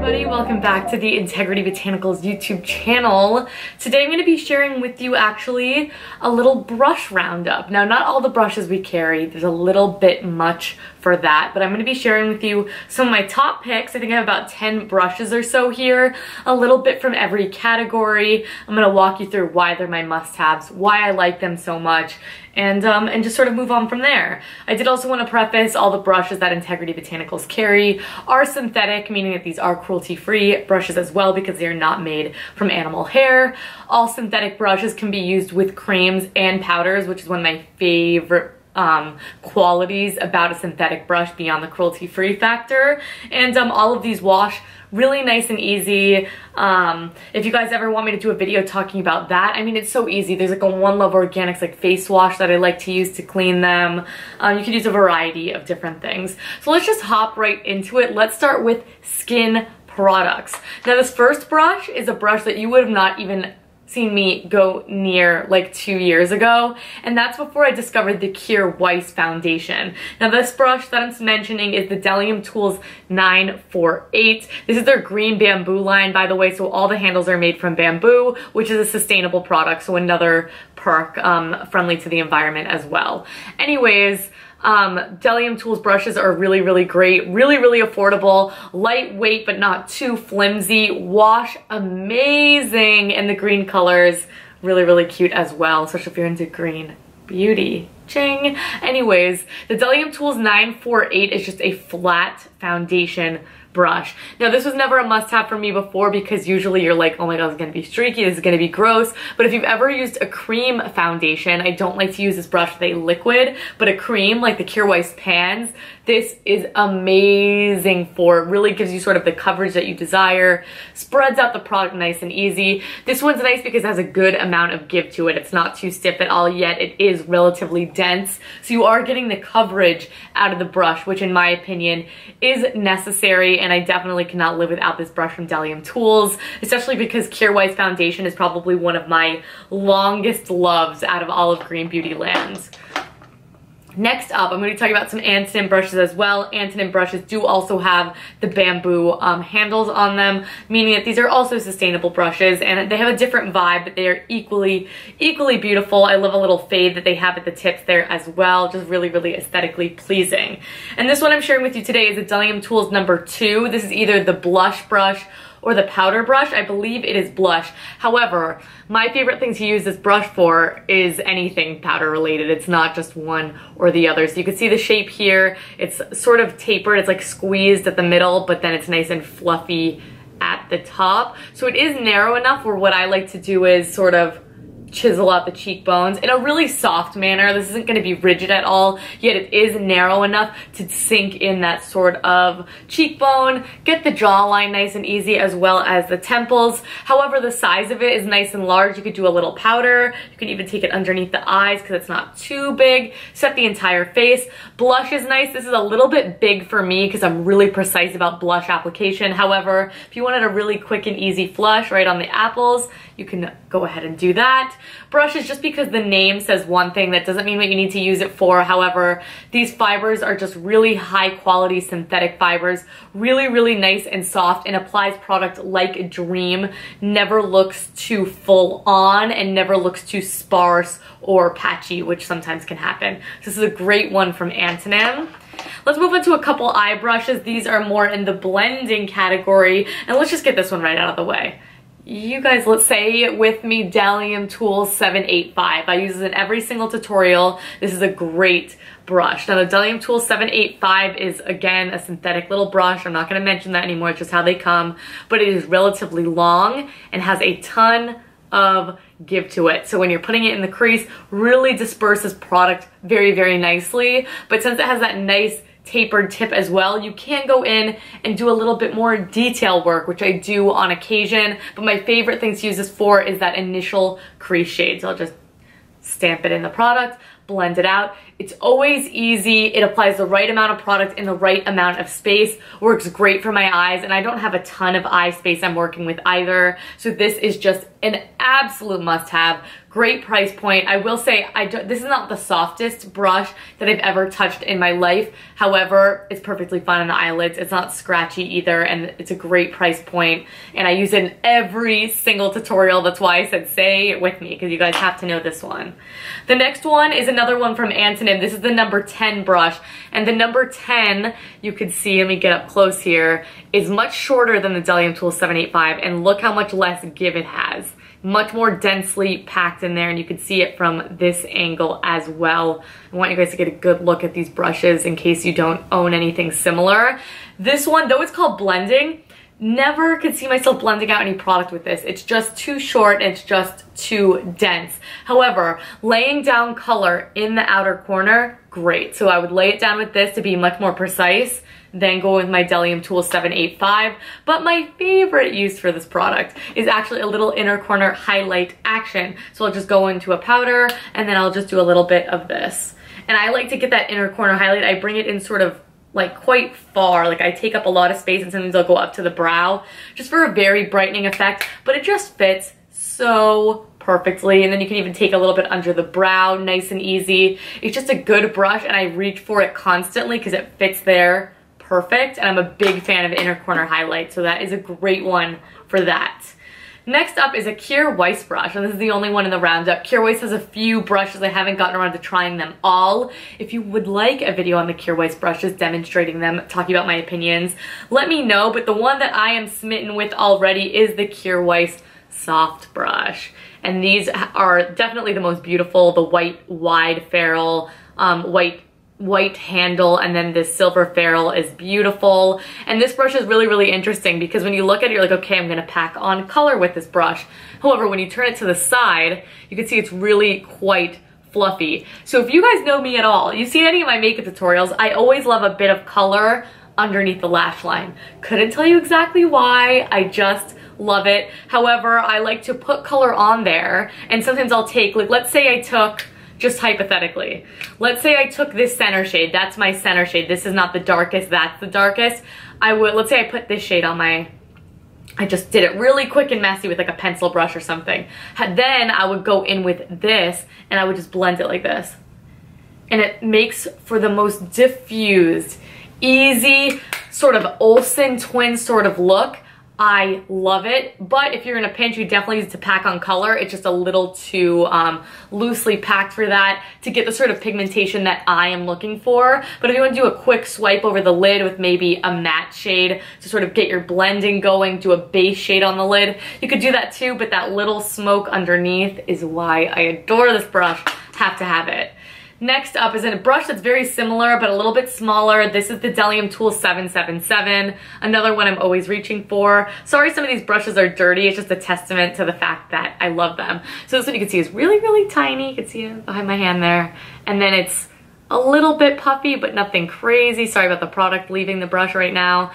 everybody, welcome back to the Integrity Botanicals YouTube channel. Today I'm going to be sharing with you actually a little brush roundup. Now, not all the brushes we carry, there's a little bit much for that, but I'm going to be sharing with you some of my top picks. I think I have about 10 brushes or so here, a little bit from every category. I'm going to walk you through why they're my must-haves, why I like them so much, and just sort of move on from there. I did also want to preface all the brushes that Integrity Botanicals carry are synthetic, meaning that these are cruelty-free brushes as well because they are not made from animal hair. All synthetic brushes can be used with creams and powders, which is one of my favorite qualities about a synthetic brush beyond the cruelty-free factor. And all of these wash really nice and easy. If you guys ever want me to do a video talking about that, I mean, it's so easy. There's like a One Love Organics like face wash that I like to use to clean them. You can use a variety of different things. So let's just hop right into it. Let's start with skin products. Now, this first brush is a brush that you would have not even seen me go near like 2 years ago, and that's before I discovered the Kjaer Weis foundation. Now, this brush that I'm mentioning is the Delium Tools 948. This is their green bamboo line, by the way, so all the handles are made from bamboo, which is a sustainable product, so another perk friendly to the environment as well. Anyways, Delium Tools brushes are really, really great, really affordable, lightweight but not too flimsy, wash amazing in the green colors, really cute as well, especially if you're into green beauty. Ching! Anyways, the Delium Tools 948 is just a flat foundation brush. Now, this was never a must-have for me before because usually you're like, oh my god, it's gonna be streaky, this is gonna be gross. But if you've ever used a cream foundation, I don't like to use this brush with a liquid, but a cream like the Kjaer Weis pans, this is amazing for. It really gives you sort of the coverage that you desire, spreads out the product nice and easy. This one's nice because it has a good amount of give to it. It's not too stiff at all, yet it is relatively dense, so you are getting the coverage out of the brush, which in my opinion is necessary, and I definitely cannot live without this brush from Delium Tools, especially because Kjaer Weis foundation is probably one of my longest loves out of all of Green Beauty Land. Next up, I'm going to talk about some Antonym brushes as well. Antonym brushes do also have the bamboo handles on them, meaning that these are also sustainable brushes, and they have a different vibe, but they are equally beautiful. I love a little fade that they have at the tips there as well, just really aesthetically pleasing. And this one I'm sharing with you today is a Delium Tools number 2. This is either the blush brush or the powder brush. I believe it is blush. However, my favorite thing to use this brush for is anything powder related. It's not just one or the other. So you can see the shape here. It's sort of tapered. It's like squeezed at the middle, but then it's nice and fluffy at the top. So it is narrow enough where what I like to do is sort of chisel out the cheekbones in a really soft manner. This isn't going to be rigid at all, yet it is narrow enough to sink in that sort of cheekbone, get the jawline nice and easy, as well as the temples. However, the size of it is nice and large. You could do a little powder. You could even take it underneath the eyes because it's not too big. Set the entire face. Blush is nice. This is a little bit big for me because I'm really precise about blush application. However, if you wanted a really quick and easy flush right on the apples, you can go ahead and do that. Brushes, just because the name says one thing, that doesn't mean what you need to use it for. However, these fibers are just really high quality synthetic fibers, really nice and soft, and applies product like a dream. Never looks too full on and never looks too sparse or patchy, which sometimes can happen. So this is a great one from Antonym. Let's move into a couple eye brushes. These are more in the blending category, and let's just get this one right out of the way. You guys, let's say it with me, Delium Tools 785. I use this in every single tutorial. This is a great brush. Now, the Delium Tools 785 is, again, a synthetic little brush. I'm not going to mention that anymore. It's just how they come. But it is relatively long and has a ton of give to it. So when you're putting it in the crease, really disperses product very nicely. But since it has that nice tapered tip as well, you can go in and do a little bit more detail work, which I do on occasion, but my favorite thing to use this for is that initial crease shade. So I'll just stamp it in the product, blend it out. It's always easy. It applies the right amount of product in the right amount of space. Works great for my eyes, and I don't have a ton of eye space I'm working with either. So this is just an absolute must-have. Great price point. I will say, this is not the softest brush that I've ever touched in my life. However, it's perfectly fine on the eyelids. It's not scratchy either, and it's a great price point. And I use it in every single tutorial. That's why I said say it with me, because you guys have to know this one. The next one is another one from Antonym. This is the number 10 brush. And the number 10, you could see, let me get up close here, is much shorter than the Bdellium Tool 785. And look how much less give it has. Much more densely packed in there, and you can see it from this angle as well. I want you guys to get a good look at these brushes in case you don't own anything similar. This one, though it's called blending, never could see myself blending out any product with this. It's just too short, and it's just too dense. However, laying down color in the outer corner, great. So I would lay it down with this to be much more precise, then go with my Bdellium Tool 785. But my favorite use for this product is actually a little inner corner highlight action. So I'll just go into a powder, and then I'll just do a little bit of this. And I like to get that inner corner highlight. I bring it in sort of like quite far, like I take up a lot of space, and sometimes I'll go up to the brow just for a very brightening effect, but it just fits so perfectly. And then you can even take a little bit under the brow, nice and easy. It's just a good brush, and I reach for it constantly because it fits there perfect, and I'm a big fan of inner corner highlight, so that is a great one for that. Next up is a Kjaer Weis brush, and this is the only one in the roundup. Kjaer Weis has a few brushes. I haven't gotten around to trying them all. If you would like a video on the Kjaer Weis brushes, demonstrating them, talking about my opinions, let me know, but the one that I am smitten with already is the Kjaer Weis soft brush. And these are definitely the most beautiful, the white wide ferrule, white handle, and then this silver ferrule is beautiful. And this brush is really, really interesting because when you look at it, you're like, okay, I'm gonna pack on color with this brush. However, when you turn it to the side, you can see it's really quite fluffy. So if you guys know me at all, you've seen any of my makeup tutorials, I always love a bit of color underneath the lash line. Couldn't tell you exactly why, I just love it. However, I like to put color on there, and sometimes I'll take, like, let's say I took, just hypothetically, let's say I took this center shade, that's my center shade, this is not the darkest, that's the darkest. Let's say I put this shade on I just did it really quick and messy with like a pencil brush or something. Then I would go in with this, and I would just blend it like this. And it makes for the most diffused, easy, sort of Olsen twin sort of look. I love it, but if you're in a pinch, you definitely need to pack on color. It's just a little too loosely packed for that to get the sort of pigmentation that I am looking for. But if you want to do a quick swipe over the lid with maybe a matte shade to sort of get your blending going, do a base shade on the lid, you could do that too, but that little smoke underneath is why I adore this brush. Have to have it. Next up is a brush that's very similar but a little bit smaller. This is the Bdellium Tool 777, another one I'm always reaching for. Sorry some of these brushes are dirty, it's just a testament to the fact that I love them. So this one you can see is really, really tiny. You can see it behind my hand there. And then it's a little bit puffy but nothing crazy. Sorry about the product leaving the brush right now.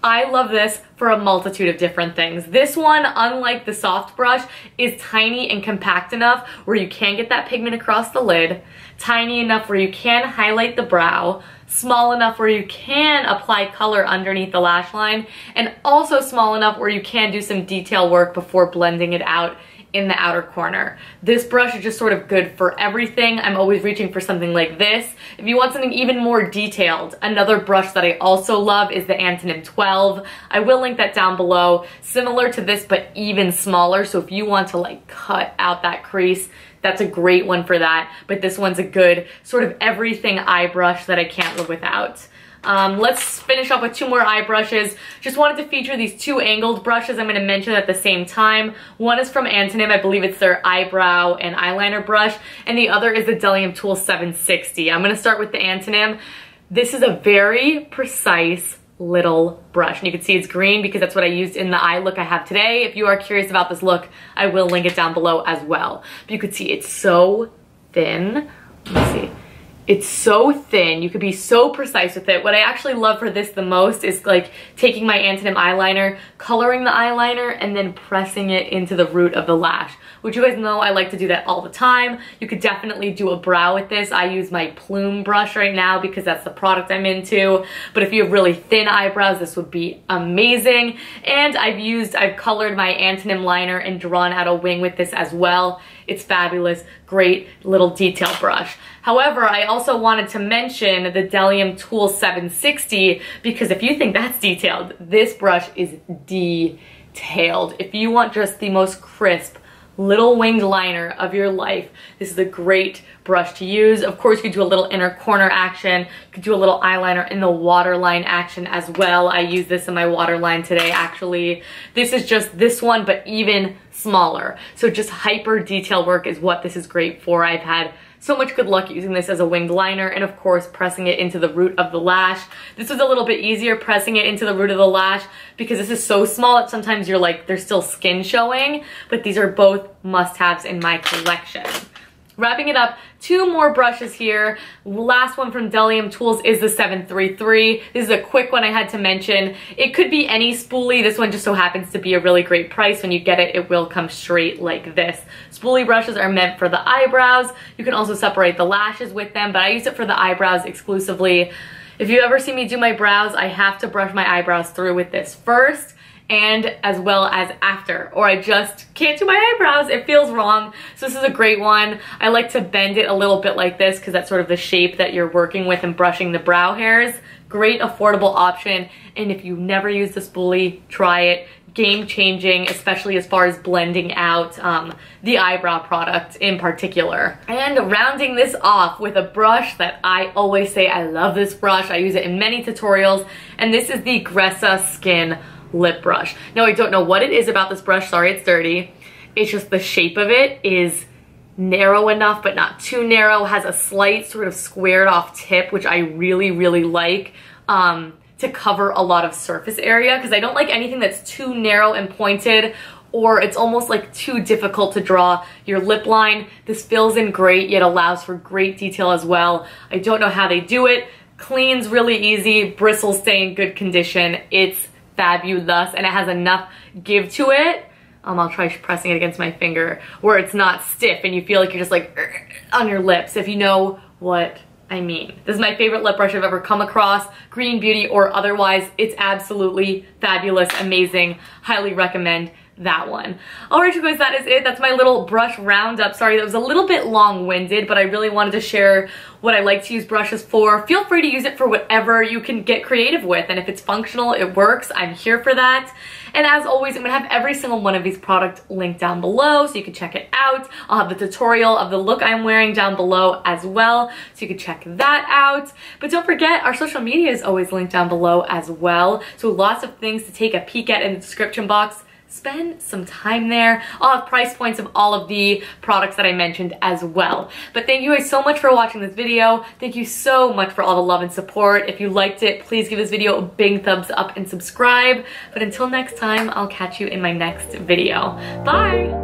I love this for a multitude of different things. This one, unlike the soft brush, is tiny and compact enough where you can get that pigment across the lid, tiny enough where you can highlight the brow, small enough where you can apply color underneath the lash line, and also small enough where you can do some detail work before blending it out in the outer corner. This brush is just sort of good for everything. I'm always reaching for something like this. If you want something even more detailed, another brush that I also love is the Antonym 12. I will link that down below. Similar to this, but even smaller. So if you want to like cut out that crease, that's a great one for that. But this one's a good sort of everything eye brush that I can't live without. Let's finish off with two more eye brushes. Just wanted to feature these two angled brushes I'm going to mention at the same time. One is from Antonym, I believe it's their eyebrow and eyeliner brush, and the other is the Bdellium Tool 760. I'm going to start with the Antonym. This is a very precise little brush, and you can see it's green because that's what I used in the eye look I have today. If you are curious about this look, I will link it down below as well. But you can see it's so thin. Let me see. It's so thin. You could be so precise with it. What I actually love for this the most is like taking my Antonym eyeliner, coloring the eyeliner, and then pressing it into the root of the lash. Which you guys know I like to do that all the time. You could definitely do a brow with this. I use my plume brush right now because that's the product I'm into. But if you have really thin eyebrows, this would be amazing. And I've colored my Antonym liner and drawn out a wing with this as well. It's fabulous, great little detail brush. However, I also wanted to mention the Delium Tool 760 because if you think that's detailed, this brush is detailed. If you want just the most crisp, little winged liner of your life, this is a great brush to use. Of course, you could do a little inner corner action. You could do a little eyeliner in the waterline action as well. I use this in my waterline today, actually. This is just this one, but even smaller. So just hyper detail work is what this is great for. I've had so much good luck using this as a winged liner, and of course pressing it into the root of the lash. This was a little bit easier pressing it into the root of the lash because this is so small that sometimes you're like, there's still skin showing, but these are both must-haves in my collection. Wrapping it up, two more brushes here. Last one from Delium Tools is the 733. This is a quick one I had to mention. It could be any spoolie. This one just so happens to be a really great price. When you get it, it will come straight like this. Spoolie brushes are meant for the eyebrows. You can also separate the lashes with them, but I use it for the eyebrows exclusively. If you ever see me do my brows, I have to brush my eyebrows through with this first and as well as after, or I just can't do my eyebrows. It feels wrong. So this is a great one. I like to bend it a little bit like this because that's sort of the shape that you're working with and brushing the brow hairs. Great affordable option, and if you've never used the spoolie, try it. Game changing, especially as far as blending out the eyebrow product in particular. And rounding this off with a brush that I always say I love this brush. I use it in many tutorials, and this is the Gressa Skin Lip Brush. Now I don't know what it is about this brush, sorry it's dirty. It's just the shape of it is narrow enough but not too narrow, has a slight sort of squared off tip, which I really, really like to cover a lot of surface area because I don't like anything that's too narrow and pointed, or it's almost like too difficult to draw your lip line. This fills in great, yet allows for great detail as well. I don't know how they do it. Cleans really easy, bristles stay in good condition. It's fabulous, and it has enough give to it. I'll try pressing it against my finger where it's not stiff and you feel like you're just like on your lips, if you know what I mean. This is my favorite lip brush I've ever come across, Green Beauty or otherwise. It's absolutely fabulous, amazing, highly recommend that one. Alright you guys, that is it. That's my little brush roundup. Sorry, that was a little bit long-winded, but I really wanted to share what I like to use brushes for. Feel free to use it for whatever you can get creative with, and if it's functional, it works, I'm here for that. And as always, I'm gonna have every single one of these products linked down below so you can check it out. I'll have the tutorial of the look I'm wearing down below as well, so you can check that out. But don't forget, our social media is always linked down below as well, so lots of things to take a peek at in the description box. Spend some time there. I'll have price points of all of the products that I mentioned as well. But thank you guys so much for watching this video. Thank you so much for all the love and support. If you liked it, please give this video a big thumbs up and subscribe. But until next time, I'll catch you in my next video. Bye!